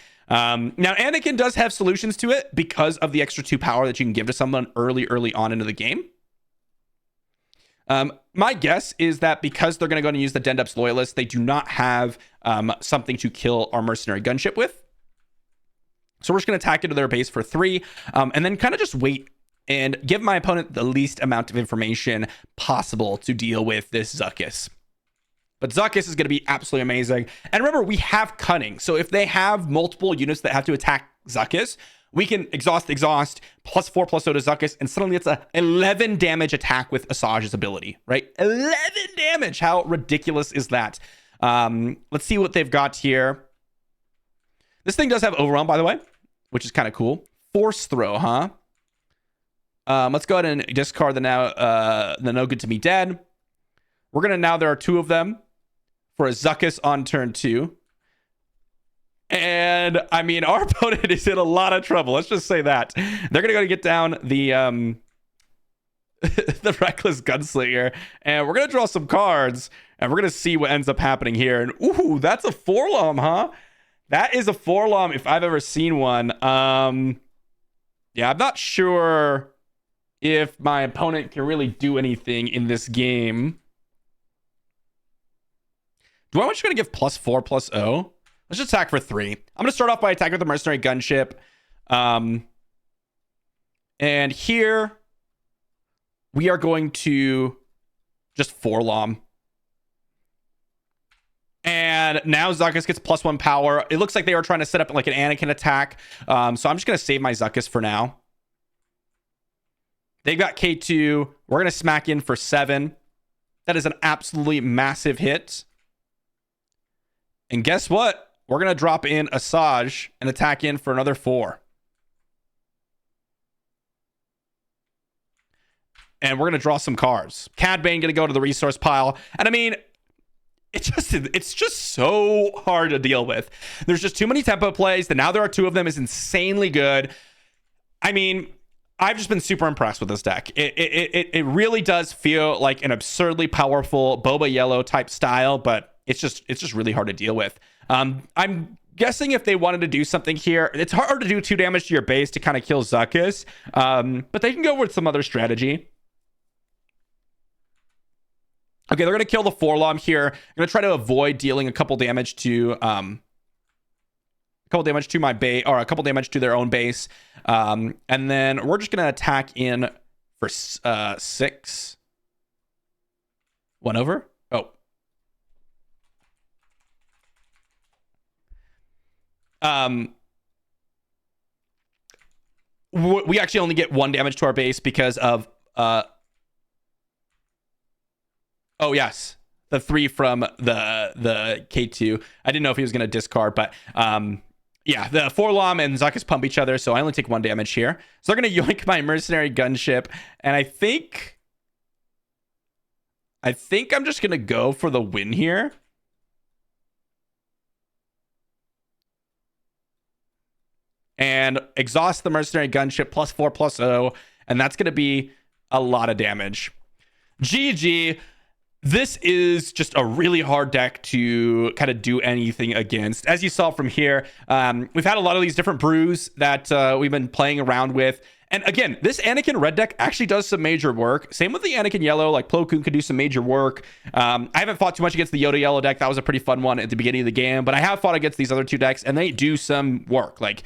does have solutions to it because of the extra 2 power that you can give to someone early on into the game. My guess is that because they're going to go and use the Dendups Loyalist, they do not have something to kill our Mercenary Gunship with. So we're just going to attack into their base for 3, and then kind of just wait and give my opponent the least amount of information possible to deal with this Zuckuss. But Zuckuss is going to be absolutely amazing. And remember, we have Cunning. So if they have multiple units that have to attack Zuckuss, we can exhaust, +4/+0 to Zuckuss, and suddenly it's a 11 damage attack with ASAJJ's ability, right? 11 damage! How ridiculous is that? Let's see what they've got here. This thing does have Overwhelm, by the way, which is kind of cool. Force Throw, huh? Let's go ahead and discard the no good to me dead. We're going to now, there are 2 of them for a Zuckuss on turn 2. And I mean, our opponent is in a lot of trouble. Let's just say that. They're going to go to get down the the Reckless Gunslinger. And we're going to draw some cards. And we're going to see what ends up happening here. And ooh, that's a Forlom, huh? That is a Forlom if I've ever seen one. Yeah, I'm not sure if my opponent can really do anything in this game. Do I want you to give +4/+0? Let's just attack for 3. I'm going to start off by attacking with the mercenary gunship. And here we are going to just 4-lom. And now Zuckuss gets +1 power. It looks like they were trying to set up like an Anakin attack. So I'm just going to save my Zuckuss for now. They've got K2. We're going to smack in for 7. That is an absolutely massive hit. And guess what? We're going to drop in ASAJJ and attack in for another 4. And we're going to draw some cards. Cad Bane going to go to the resource pile. And I mean, it's just so hard to deal with. There's just too many tempo plays. The now there are 2 of them is insanely good. I mean, I've just been super impressed with this deck. It really does feel like an absurdly powerful Boba Yellow type style, but it's just really hard to deal with. I'm guessing if they wanted to do something here, it's hard to do 2 damage to your base to kind of kill Zuckuss, but they can go with some other strategy. Okay, they're going to kill the 4-lom here. I'm going to try to avoid dealing a couple damage to my base, or a couple damage to their own base. And then we're just going to attack in for 6. 1 over. Oh. We actually only get 1 damage to our base because of oh, yes. The 3 from the K2. I didn't know if he was going to discard, but yeah, the 4-lom and Zuckuss pump each other, so I only take 1 damage here. So they're going to yoink my mercenary gunship, and I think I'm just going to go for the win here. And exhaust the mercenary gunship +4/+0, and that's going to be a lot of damage. GG. This is just a really hard deck to kind of do anything against. As you saw from here, we've had a lot of these different brews that we've been playing around with. And again, this Anakin red deck actually does some major work. Same with the Anakin yellow, like Plo Koon could do some major work. I haven't fought too much against the Yoda yellow deck. That was a pretty fun one at the beginning of the game, but I have fought against these other 2 decks and they do some work. Like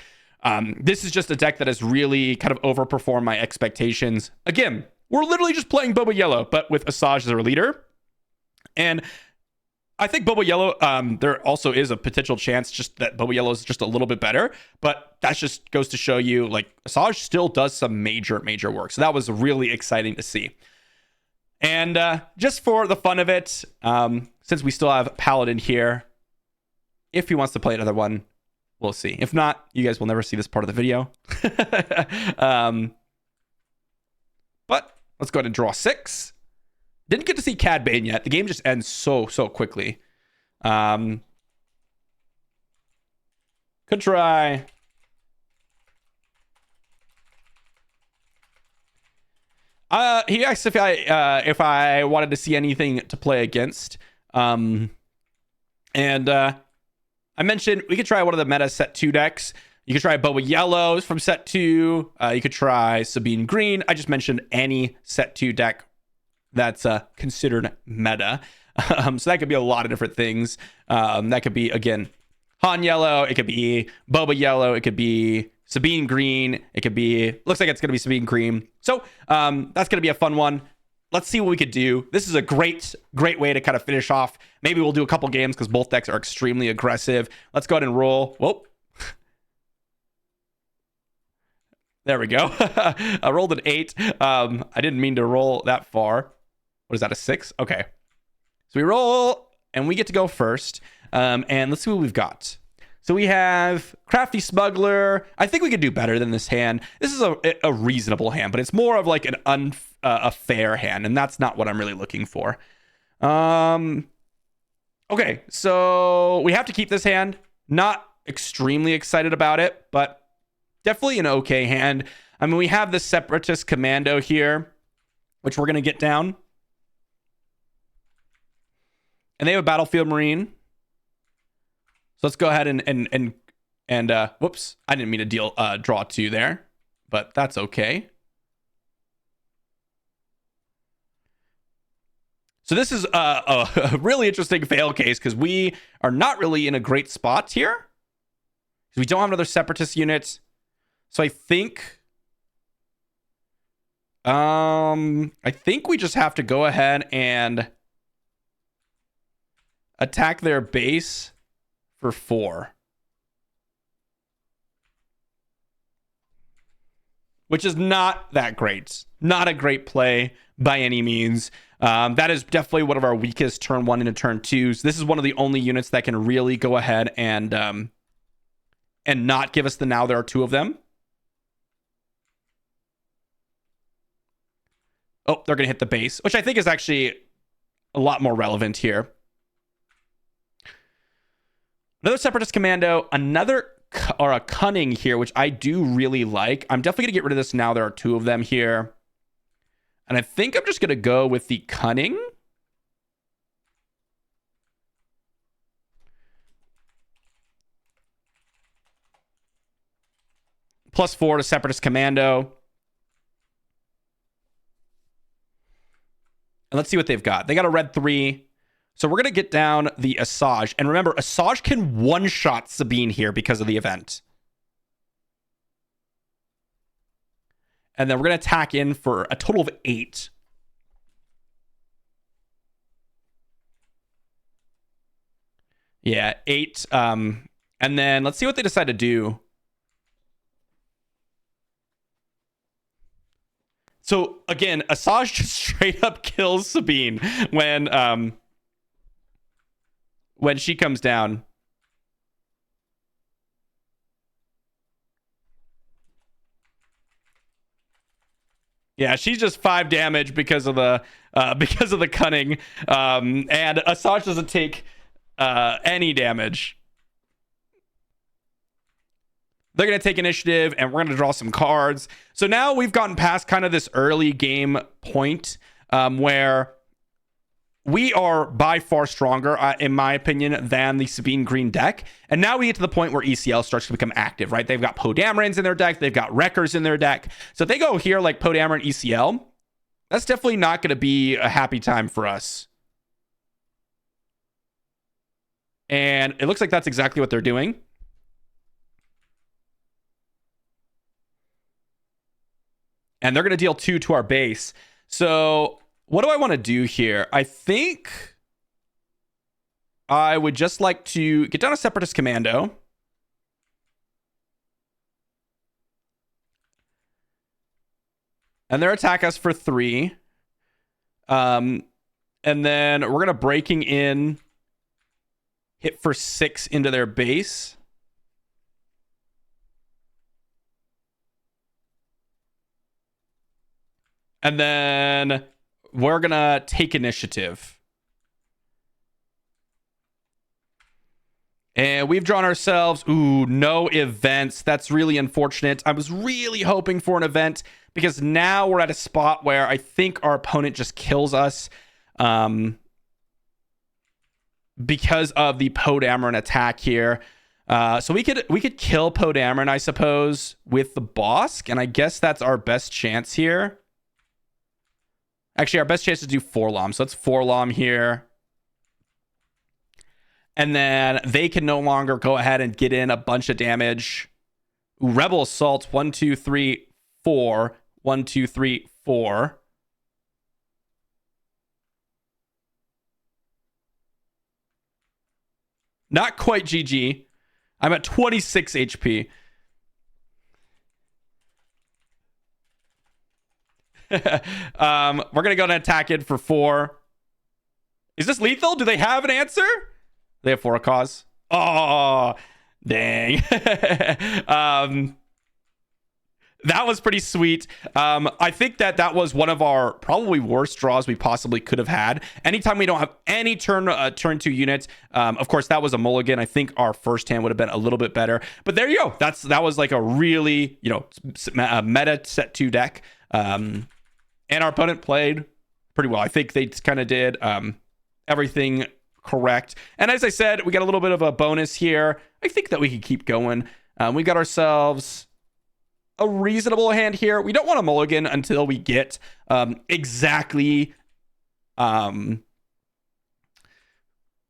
this is just a deck that has really kind of overperformed my expectations. Again, we're literally just playing Boba Yellow, but with ASAJJ as our leader. And I think Boba Yellow, there also is a potential chance just that Boba Yellow is just a little bit better, but that just goes to show you like ASAJJ still does some major work. So that was really exciting to see. And just for the fun of it, since we still have Paladin here, if he wants to play another one, we'll see. If not, you guys will never see this part of the video. But let's go ahead and draw 6. Didn't get to see Cad Bane yet. The game just ends so quickly. Could try. He asked if I wanted to see anything to play against. I mentioned we could try one of the meta set 2 decks. You could try Boba Yellows from set 2. You could try Sabine Green. I just mentioned any set 2 deck that's considered meta. So that could be a lot of different things. That could be, again, Han Yellow. It could be Boba Yellow. It could be Sabine Green. It could be, looks like it's going to be Sabine Cream. So that's going to be a fun one. Let's see what we could do. This is a great way to kind of finish off. Maybe we'll do a couple games because both decks are extremely aggressive. Let's go ahead and roll. Whoa. There we go. I rolled an 8. I didn't mean to roll that far. What is that, a 6? Okay. So we roll, and we get to go first. And let's see what we've got. So we have Crafty Smuggler. I think we could do better than this hand. This is a reasonable hand, but it's more of like a fair hand, and that's not what I'm really looking for. Okay, so we have to keep this hand. Not extremely excited about it, but definitely an okay hand. I mean, we have the Separatist Commando here, which we're going to get down. And they have a Battlefield Marine. So let's go ahead and whoops, I didn't mean to draw 2 there, but that's okay. So this is a really interesting fail case because we are not really in a great spot here. We don't have another separatist unit. So I think we just have to go ahead and attack their base for 4. Which is not that great. Not a great play by any means. That is definitely one of our weakest turn 1 into turn 2s. This is one of the only units that can really go ahead and not give us the now there are 2 of them. Oh, they're going to hit the base, which I think is actually a lot more relevant here. Another Separatist Commando, a Cunning here, which I do really like. I'm definitely going to get rid of this now. There are 2 of them here. And I think I'm just going to go with the Cunning. +4 to Separatist Commando. And let's see what they've got. They got a red 3. So we're going to get down the ASAJJ. And remember, ASAJJ can one-shot Sabine here because of the event. And then we're going to attack in for a total of 8. Yeah, 8. And then let's see what they decide to do. So again, ASAJJ just straight up kills Sabine when she comes down. Yeah, she's just 5 damage because of the Cunning, and ASAJJ doesn't take any damage. They're going to take initiative, and we're going to draw some cards. So now we've gotten past kind of this early game point where we are by far stronger, in my opinion, than the Sabine Green deck. And now we get to the point where ECL starts to become active, right? They've got Poe Damerons in their deck. They've got Wreckers in their deck. So if they go here like Poe Dameron ECL, that's definitely not going to be a happy time for us. And it looks like that's exactly what they're doing. And they're going to deal 2 to our base. So what do I want to do here? I think I would just like to get down a Separatist Commando. And they'll attack us for 3. And then we're going to breaking in, hit for 6 into their base. And then we're going to take initiative. And we've drawn ourselves, no events. That's really unfortunate. I was really hoping for an event because now we're at a spot where I think our opponent just kills us because of the Poe Dameron attack here. So we could kill Poe Dameron, I suppose, with the Bosk. And I guess that's our best chance here. Actually, our best chance is to do Forlom. So let's Forlom here. And then they can no longer go ahead and get in a bunch of damage. Rebel Assault, 1, 2, 3, 4. 1, 2, 3, 4. Not quite GG. I'm at 26 HP. We're gonna go and attack it for 4. Is this lethal? Do they have an answer? They have 4 cause. Oh, dang. That was pretty sweet. I think that was one of our probably worst draws we possibly could have had. Anytime we don't have any turn 2 units, of course that was a mulligan. I think our first hand would have been a little bit better. But there you go. That was like a really meta set 2 deck. And our opponent played pretty well. I think they kind of did everything correct. And as I said, we got a little bit of a bonus here. I think that we can keep going. We got ourselves a reasonable hand here. We don't want a mulligan until we get exactly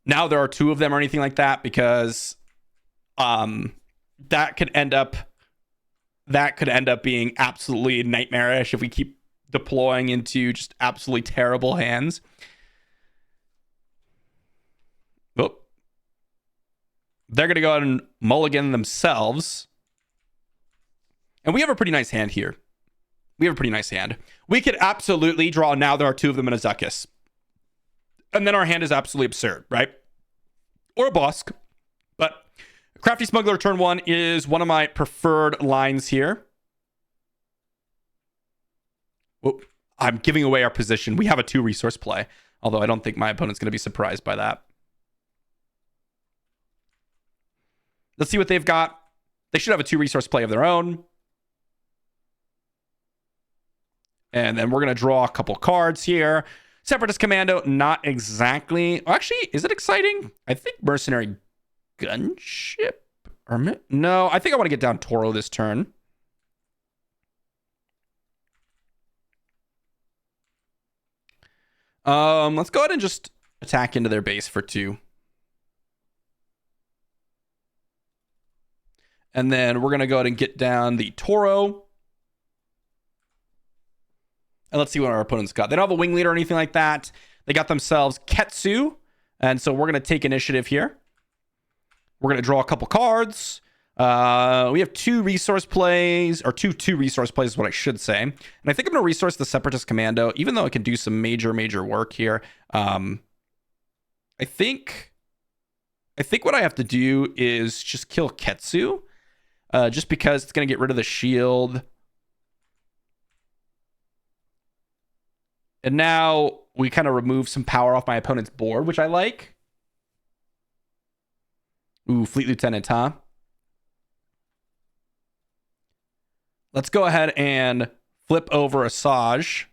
now there are two of them or anything like that, because that could end up being absolutely nightmarish if we keep deploying into just absolutely terrible hands. Oh. They're going to go ahead and mulligan themselves. And we have a pretty nice hand here. We could absolutely draw, now there are two of them in a Zuckuss. And then our hand is absolutely absurd, right? Or a Bosk. But Crafty Smuggler turn 1 is one of my preferred lines here. Oh, I'm giving away our position. We have a 2 resource play. Although I don't think my opponent's going to be surprised by that. Let's see what they've got. They should have a 2 resource play of their own. And then we're going to draw a couple cards here. Separatist Commando, not exactly. Actually, is it exciting? I think Mercenary Gunship. No, I think I want to get down Toro this turn. Let's go ahead and just attack into their base for 2. And then we're going to go ahead and get down the Toro. And let's see what our opponent's got. They don't have a wing leader or anything like that. They got themselves Ketsu. And so we're going to take initiative here. We're going to draw a couple cards. We have 2 resource plays, or two resource plays is what I should say. And I think I'm going to resource the Separatist Commando, even though it can do some major work here. I think what I have to do is just kill Ketsu. Just because it's going to get rid of the shield. And now we kind of remove some power off my opponent's board, which I like. Ooh, Fleet Lieutenant, huh? Let's go ahead and flip over ASAJJ.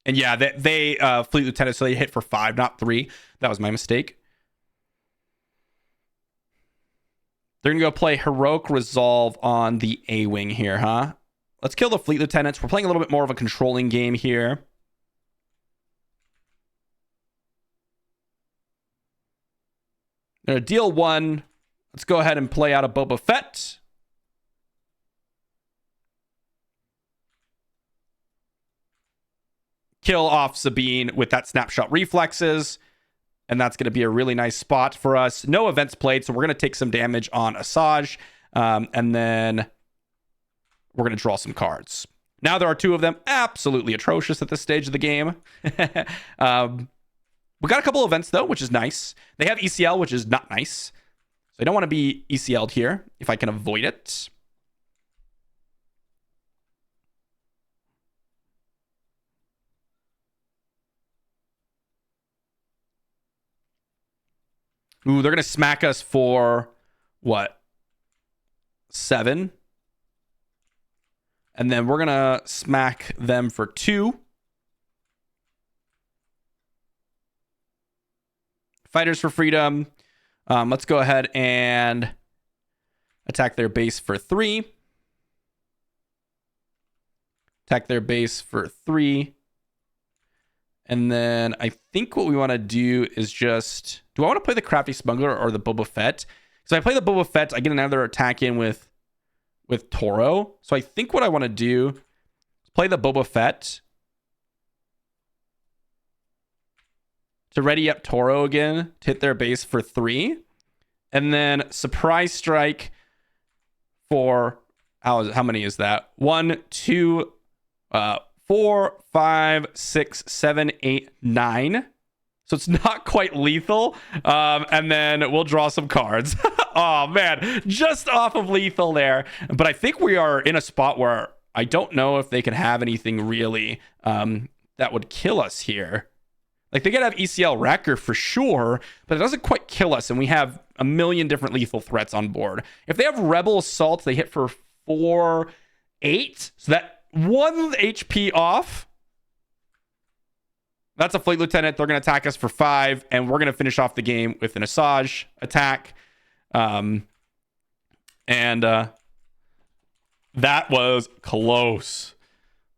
And yeah, they Fleet Lieutenant, so they hit for 5, not 3. That was my mistake. They're going to go play Heroic Resolve on the A-Wing here, huh? Let's kill the Fleet Lieutenants. We're playing a little bit more of a controlling game here. Gonna deal 1. Let's go ahead and play out a Boba Fett. Kill off Sabine with that snapshot reflexes. And that's going to be a really nice spot for us. No events played, so we're going to take some damage on ASAJJ. And then we're going to draw some cards. Now there are 2 of them. Absolutely atrocious at this stage of the game. We got a couple events, though, which is nice. They have ECL, which is not nice. So I don't want to be ECL'd here if I can avoid it. Ooh, they're going to smack us for, what, 7? And then we're going to smack them for 2. Fighters for Freedom. Let's go ahead and attack their base for 3. Attack their base for 3. And then I think what we want to do is just... Do I want to play the Crafty Smuggler or the Boba Fett? Because if I play the Boba Fett, I get another attack in with Toro. So I think what I want to do is play the Boba Fett to ready up Toro again to hit their base for 3. And then Surprise Strike for... How many is that? 1, 2, 4, 5, 6, 7, 8, 9. So it's not quite lethal. And then we'll draw some cards. Oh, man. Just off of lethal there. But I think we are in a spot where I don't know if they can have anything really that would kill us here. Like, they could have ECL Wrecker for sure, but it doesn't quite kill us. And we have a million different lethal threats on board. If they have Rebel Assault, they hit for 4, 8. So that 1 HP off. That's a Fleet Lieutenant. They're going to attack us for 5, and we're going to finish off the game with an ASAJJ attack. And that was close.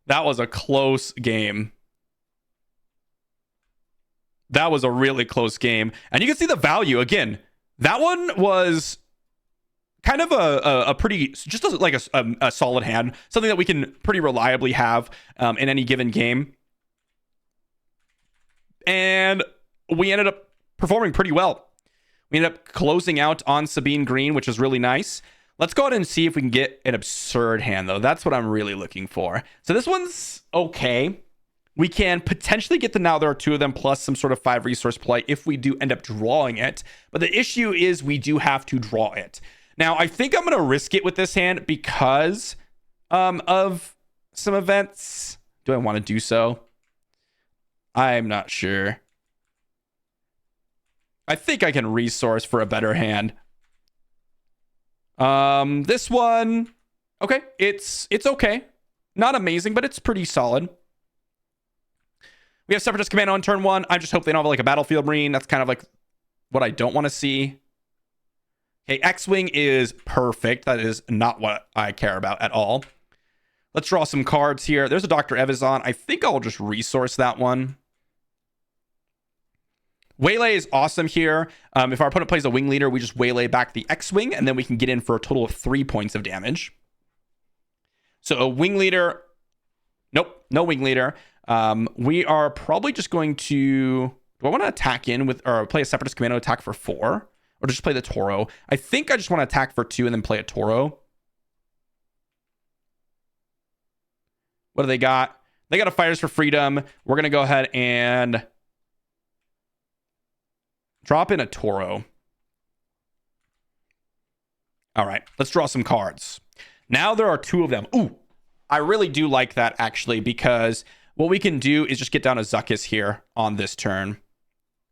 That was a close game. That was a really close game. And you can see the value again. That one was kind of a pretty, just like a solid hand, something that we can pretty reliably have in any given game. And we ended up performing pretty well. We ended up closing out on Sabine Green, which is really nice. Let's go ahead and see if we can get an absurd hand, though. That's what I'm really looking for. So this one's okay. We can potentially get the now there are two of them plus some sort of 5 resource play if we do end up drawing it. But the issue is we do have to draw it. Now, I think I'm going to risk it with this hand because of some events. Do I want to do so? I'm not sure. I think I can resource for a better hand. This one, okay, it's okay. Not amazing, but it's pretty solid. We have Separatist Commando on turn 1. I just hope they don't have like a Battlefield Marine. That's kind of like what I don't want to see. Okay, X-Wing is perfect. That is not what I care about at all. Let's draw some cards here. There's a Dr. Evazan. I think I'll just resource that one. Waylay is awesome here. If our opponent plays a Wing Leader, we just Waylay back the X-Wing, and then we can get in for a total of 3 points of damage. So a Wing Leader... Nope, no Wing Leader. We are probably just going to... Do I want to attack in with... Or play a Separatist Commando attack for 4? Or just play the Toro? I think I just want to attack for 2 and then play a Toro. What do they got? They got a Fighters for Freedom. We're going to go ahead and... drop in a Toro. All right, let's draw some cards. Now there are 2 of them. Ooh, I really do like that, actually, because what we can do is just get down a Zuckuss here on this turn.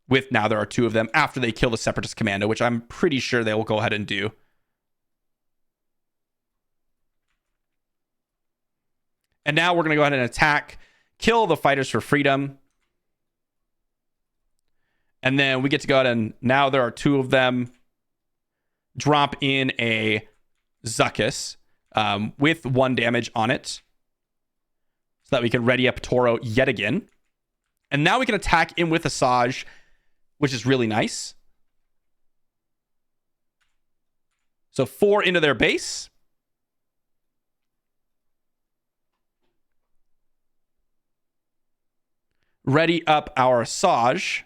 With now there are 2 of them after they kill the Separatist Commando, which I'm pretty sure they will go ahead and do. And now we're going to go ahead and attack, kill the Fighters for Freedom. And then we get to go ahead and now there are 2 of them. Drop in a Zuckuss with 1 damage on it. So that we can ready up Toro yet again. And now we can attack in with ASAJJ, which is really nice. So 4 into their base. Ready up our ASAJJ.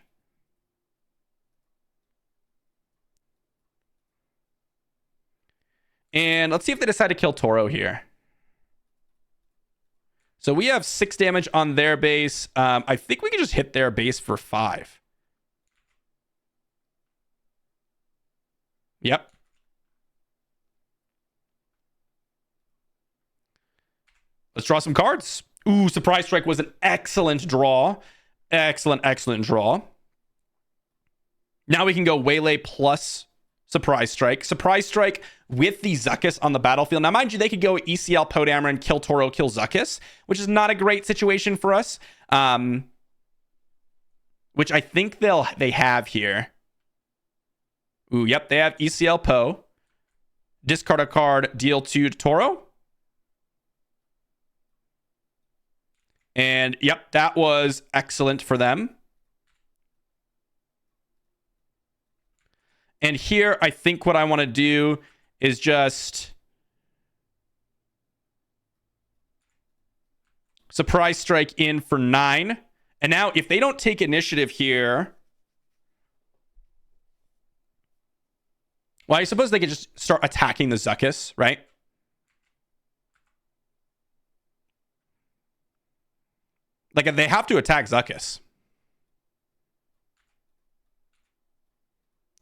And let's see if they decide to kill Toro here. So we have 6 damage on their base. I think we can just hit their base for 5. Yep. Let's draw some cards. Ooh, Surprise Strike was an excellent draw. Excellent draw. Now we can go Waylay plus Surprise Strike. Surprise Strike with the Zuckuss on the battlefield. Now, mind you, they could go ECL Podameron, kill Toro, kill Zuckuss, which is not a great situation for us. Which I think they have here. Ooh, yep, they have ECL Po. Discard a card, deal 2 to Toro. And yep, that was excellent for them. And here, I think what I want to do is just Surprise Strike in for 9. And now, if they don't take initiative here... Well, I suppose they could just start attacking the Zuckuss, right? Like, they have to attack Zuckuss.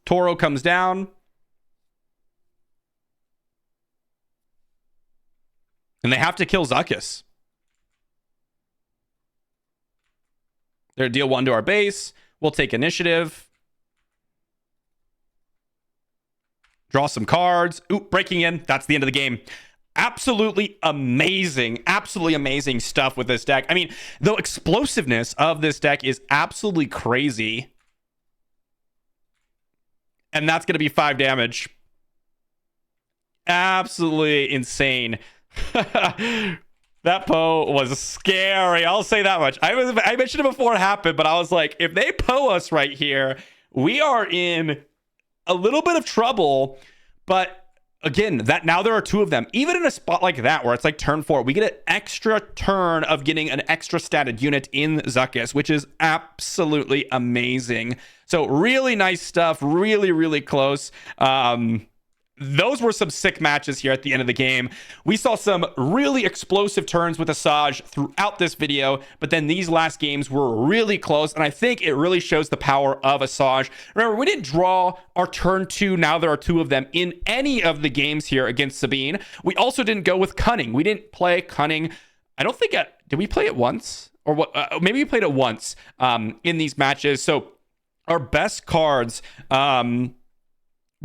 Toro comes down. And they have to kill Zuckuss. They're deal 1 to our base. We'll take initiative. Draw some cards. Ooh, breaking in. That's the end of the game. Absolutely amazing stuff with this deck. I mean, the explosiveness of this deck is absolutely crazy. And that's going to be 5 damage. Absolutely insane. That Poe was scary. I'll say that much. I mentioned it before it happened, but I was like, if they Poe us right here, we are in a little bit of trouble. But again, that now there are two of them. Even in a spot like that where it's like turn 4, we get an extra turn of getting an extra statted unit in Zuckuss, which is absolutely amazing. So really nice stuff. Really, really close. Those were some sick matches here at the end of the game. We saw some really explosive turns with ASAJJ throughout this video, but then these last games were really close, and I think it really shows the power of ASAJJ. Remember, we didn't draw our turn 2, now there are 2 of them, in any of the games here against Sabine. We also didn't go with Cunning. We didn't play Cunning. I don't think... did we play it once? Or what? Maybe we played it once in these matches. So our best cards...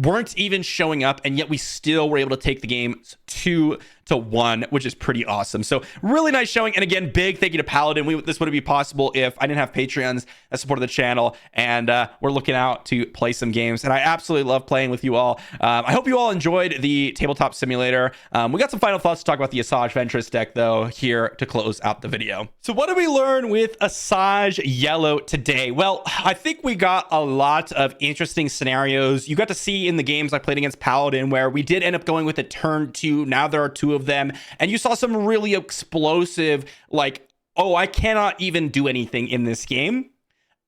weren't even showing up, and yet we still were able to take the game 2-1, which is pretty awesome. So really nice showing. And again, big thank you to Paladin. This wouldn't be possible if I didn't have Patreons that supported the channel, and we're looking out to play some games, and I absolutely love playing with you all. I hope you all enjoyed the tabletop simulator. We got some final thoughts to talk about the ASAJJ Ventress deck though here to close out the video. So what did we learn with ASAJJ Yellow today? Well, I think we got a lot of interesting scenarios. You got to see in the games I played against Paladin where we did end up going with a turn 2. Now there are 2 of them, and you saw some really explosive, like, oh, I cannot even do anything in this game.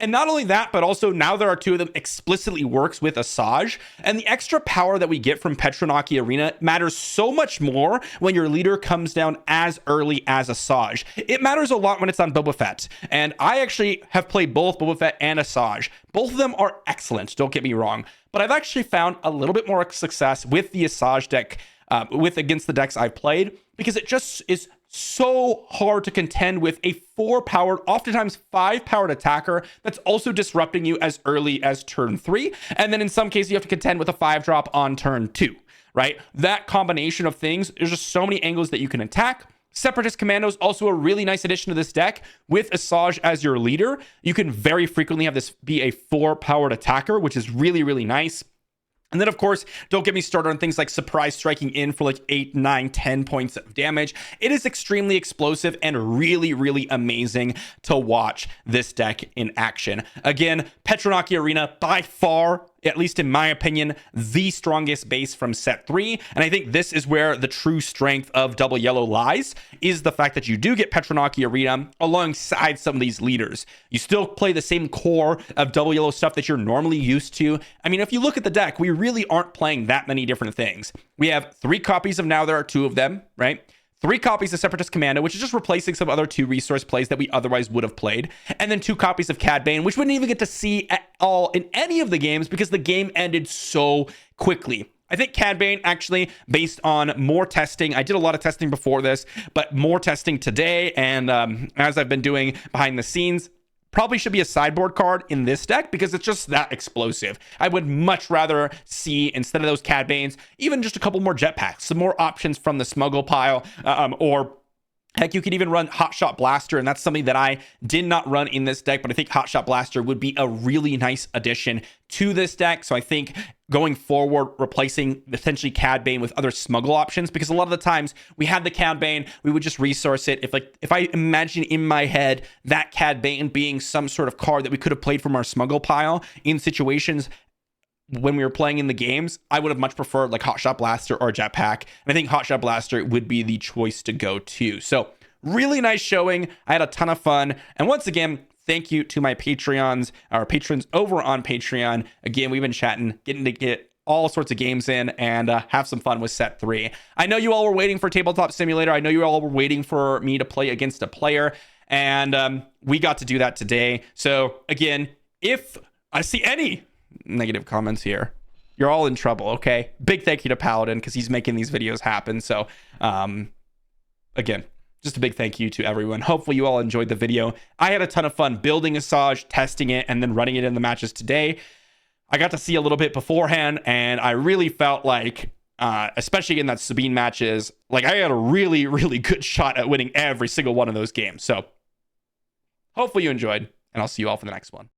And not only that, but also now there are 2 of them explicitly works with ASAJJ, and the extra power that we get from Petronaki Arena matters so much more when your leader comes down as early as ASAJJ. It matters a lot when it's on Boba Fett, and I actually have played both Boba Fett and ASAJJ. Both of them are excellent, don't get me wrong, but I've actually found a little bit more success with the ASAJJ deck against the decks I've played, because it just is so hard to contend with a 4-powered, oftentimes 5-powered attacker that's also disrupting you as early as turn 3. And then in some cases, you have to contend with a 5-drop on turn 2, right? That combination of things, there's just so many angles that you can attack. Separatist Commandos, also a really nice addition to this deck. With ASAJJ as your leader, you can very frequently have this be a 4-powered attacker, which is really, really nice. And then, of course, don't get me started on things like surprise striking in for like 8, 9, 10 points of damage. It is extremely explosive and really, really amazing to watch this deck in action. Again, Petronaki Arena, by far, at least in my opinion, the strongest base from set 3. And I think this is where the true strength of Double Yellow lies, is the fact that you do get Petronaki Arena alongside some of these leaders. You still play the same core of Double Yellow stuff that you're normally used to. I mean, if you look at the deck, we really aren't playing that many different things. We have 3 copies of Now There Are 2 of them, right? 3 copies of Separatist Commando, which is just replacing some other 2 resource plays that we otherwise would have played. And then 2 copies of Cad Bane, which we wouldn't even get to see at all in any of the games because the game ended so quickly. I think Cad Bane actually, based on more testing, I did a lot of testing before this, but more testing today, and as I've been doing behind the scenes, probably should be a sideboard card in this deck because it's just that explosive. I would much rather see, instead of those Cad Banes, even just a couple more jetpacks, some more options from the smuggle pile, or heck, you could even run Hotshot Blaster, and that's something that I did not run in this deck, but I think Hotshot Blaster would be a really nice addition to this deck. So I think going forward, replacing essentially Cad Bane with other smuggle options, because a lot of the times we had the Cad Bane, we would just resource it. If I imagine in my head that Cad Bane being some sort of card that we could have played from our smuggle pile in situations when we were playing in the games, I would have much preferred like Hotshot Blaster or Jetpack. And I think Hotshot Blaster would be the choice to go to. So really nice showing. I had a ton of fun. And once again, thank you to my patrons over on Patreon. Again, we've been chatting, getting to get all sorts of games in and have some fun with set 3. I know you all were waiting for Tabletop Simulator. I know you all were waiting for me to play against a player. And we got to do that today. So again, if I see any negative comments here, you're all in trouble, okay? Big thank you to Paladin because he's making these videos happen. So again, just a big thank you to everyone. Hopefully you all enjoyed the video. I had a ton of fun building ASAJJ, testing it, and then running it in the matches today. I got to see a little bit beforehand, and I really felt like, especially in that Sabine matches, like I had a really, really good shot at winning every single one of those games. So hopefully you enjoyed, and I'll see you all for the next one.